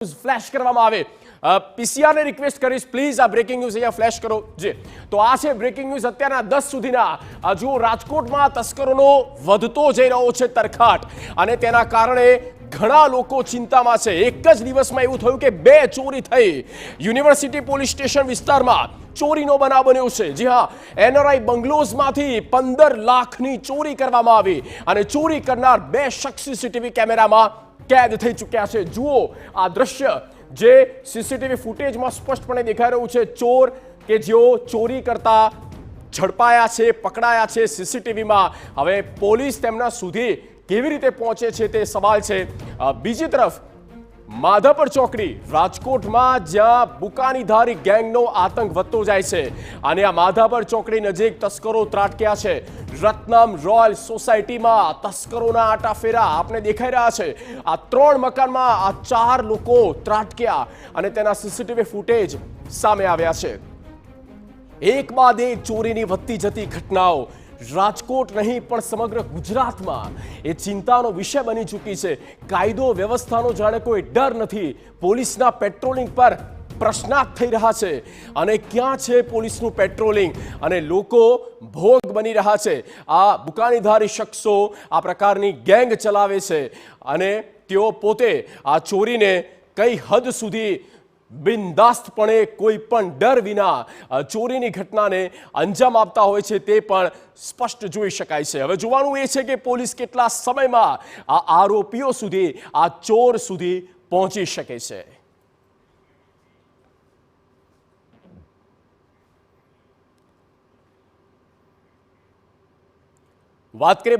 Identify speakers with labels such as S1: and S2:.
S1: flash કરવામાં આવે PCR ને રિક્વેસ્ટ કરીશ પ્લીઝ આ બ્રેકિંગ ન્યૂઝ અહીંયા ફ્લેશ કરો જે તો આ છે બ્રેકિંગ ન્યૂઝ અત્યારના 10 સુધીના જો રાજકોટમાં તસ્કરોનો વધતો જઈ રહ્યો છે તરખાટ અને તેના કારણે ઘણા લોકો ચિંતામાં છે એક જ દિવસમાં એવું થયું કે 2 ચોરી થઈ યુનિવર્સિટી પોલીસ સ્ટેશન વિસ્તારમાં ચોરીનો બનાવ બન્યો છે જી હા એનઆરઆઈ બંગલોઝમાંથી 15 લાખની ચોરી કરવામાં આવી અને ચોરી કરનાર 2 શખ્સ સીસીટીવી કેમેરામાં कैद થઈ ચૂક્યા છે જુઓ આ દ્રશ્ય જે સીસીટીવી ફૂટેજમાં સ્પષ્ટપણે દેખાઈ રહ્યું છે ચોર કે જેઓ ચોરી કરતા ઝડપાયા છે પકડાયા છે સીસીટીવીમાં હવે પોલીસ તેમના સુધી કેવી રીતે પહોંચે છે તે સવાલ છે બીજી તરફ માધાપર ચોકડી રાજકોટમાં જ્યાં બુકાનીધારી ગેંગનો આતંક વધતો જાય છે અને આ માધાપર ચોકડી નજીક તસ્કરો ત્રાટક્યા છે રત્નમ રોયલ સોસાયટીમાં તસ્કરોના આટાફેરા આપને દેખાઈ રહ્યા છે આ 3 મકાનમાં આ 4 લોકો ત્રાટક્યા અને તેના સીસીટીવી ફૂટેજ સામે આવ્યા છે એક બાદ એક ચોરીની વધતી જતી ઘટનાઓ રાજકોટ નહીં પણ સમગ્ર ગુજરાતમાં એ ચિંતાનો વિષય બની ચૂકી છે કાયદો વ્યવસ્થાનો જાણે કોઈ ડર નથી પોલીસના પેટ્રોલિંગ પર પ્રશ્નાર્થ થઈ રહ્યા છે અને ક્યાં છે પોલીસનું પેટ્રોલિંગ અને લોકો ભોગ બની રહ્યા છે આ બુકાનીધારી શખ્સો આ પ્રકારની ગેંગ ચલાવે છે અને તેઓ પોતે આ ચોરીને કઈ હદ સુધી બિંદાસ્તપણે કોઈ પણ ડર વિના ચોરીની ઘટનાને અંજામ આપતા હોય છે તે પણ સ્પષ્ટ જોઈ શકાય છે હવે જોવાનું એ છે કે પોલીસ કેટલા સમયમાં આ આરોપીઓ સુધી આ ચોર સુધી પહોંચી શકે છે વાત કરીએ